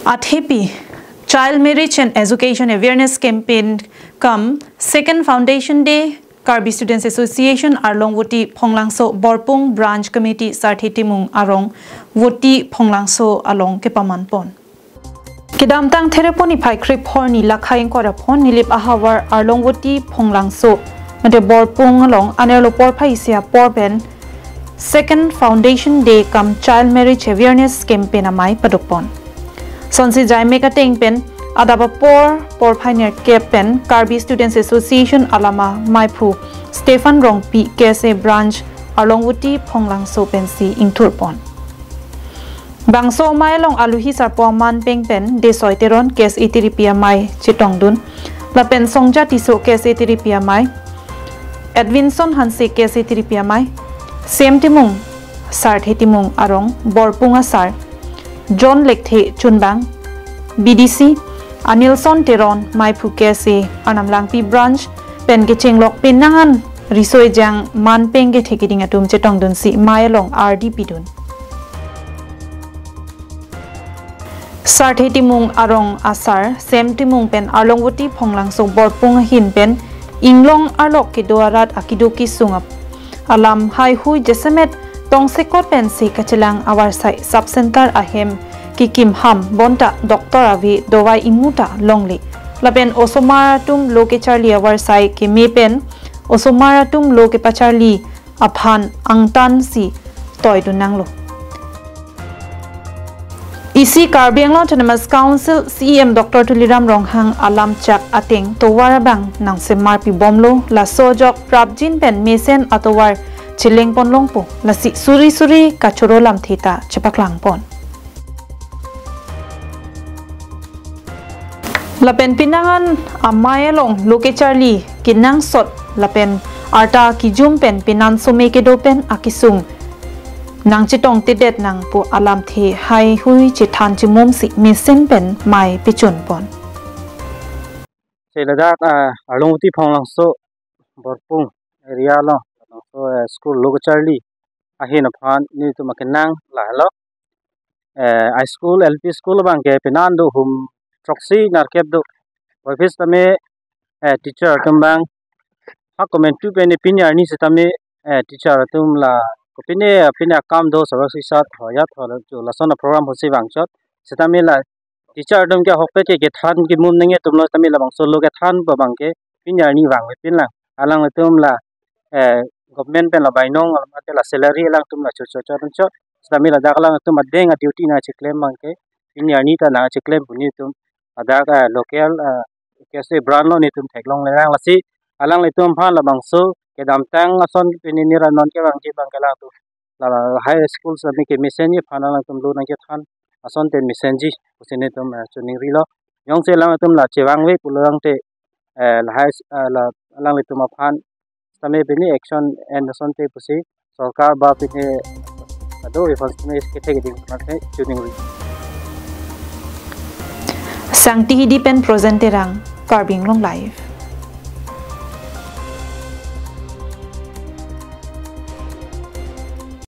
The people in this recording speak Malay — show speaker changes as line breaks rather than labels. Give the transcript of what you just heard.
At HAPI, Child Marriage and Education Awareness Campaign come second Foundation Day, Karbi Students Association Arlong Wuti Phonglangso Borpung Branch Committee Sarthetimung Arong Wuti Phonglangso Along Kepamanpon. Kidamtang Theraponi Pai Krip Horni Lakhaing Korapon Nilip Ahawar Arlong Wuti Phonglangso Mate Borpung along Anerlopor Paisia Porben Second Foundation Day come Child Marriage Awareness Campaign Amai Padukpon. Sonsi Jai Mekating Pen Adaba Por Pioneer Capen Karbi Students Association Alama Maipu Stefan Rongpi KSA Branch Arlongwuti Phonglangso Pensi Ingturpon. Bangso Mailong Aluhi Sarpoman Peng Pen De Soiteron Kes Itiripia Mai Chitongdun La Pen Songja Tiso Kes Itiripia Mai Edwinson Hansi Kes Itiripia Mai Sem Timung Sarthetimung Arong Borpunga Sar John Lekthe Chunbang BDC Anilson Teron Maipu Kese Anamlangpi Branch Pen Gechenglok Pinangan Risoi Jang Man Penge Thekiting Atum Chetongdun Si Mailong RDP Dun Sarthetimung Arong Asar Sem Timung Pen Arlongwuti Phonglangso Borpung Hin Pen Inglong Arlok Kidoarat Akidoki Sungap Alam Hai Hui Jesemet Tong Sekot Pensi Kachelang Awar Sai Sub Center Ahem Kikim Ham Bonta Dr. Avi Dowai Imuta Longli Lapen Osomaratum Loke Charlie Awar Sai Kimi Pen Osomaratum Loke Pacharli Aphan Angtan Si Toy Dunanglo Isi Karbiang Autonomous Council CEM Dr. Tuliram Ronghang Alam Chak Ating Towarabang Nang Semarpi Bomlo La Sojok Prabjin Pen Mesen Atowar Chileng Pon Longpo Lasi Suri Kachoro Lam Theta Chepaklang Pon Lapen Pinangan Amayalong Loke Charlie Kinang Sot Lapen Arta Kijum Pen Pinan Someke Dopen Akisung Nang Chitong Tidet Nang Po Alam The Hai Hui Chitan Chimom Si Misen Pen Mai Pichun Pon
Seladak Arlongwuti Phonglangso Borpung area lo school Loke Charlie Ahin Aphan ni tu makenang lahlo high school LP school bangke Pinando hum Troxy Narkebdo Office tame teacher tumbang ha comment tu pen pinya ni setame teacher tum la Kopine pina kam do sarasi sat hoya thola jo lasona program hosi wangchot setame la teacher dum ke hokpe ke than ki mum nenge tumlo tame la bangso lo ke than ba bangke pinya ni wang pin la alang tum la government pen la bainong mate la salary lang tum la cho setame la daklang tum adeng duty na chiklem bangke pinya ni ta na chiklem buni tum ada local kese brand lo ni tum theklong lang lasi alang le tum phan la bangso Kedam tang ason pinira non ke bangji bangkala tu la high school sa mi ke mesenji phana la tum lu na ke than ason ten mesenji usine tum chuning rilo yong se lang tum la chewang we pulang te la high la lang le tum phan same bini action and ason te pusi sarkar ba pine ado responsibility ke thege ding te chuning ri
Sangti Hidi Pen Present Terang Karbing Long Live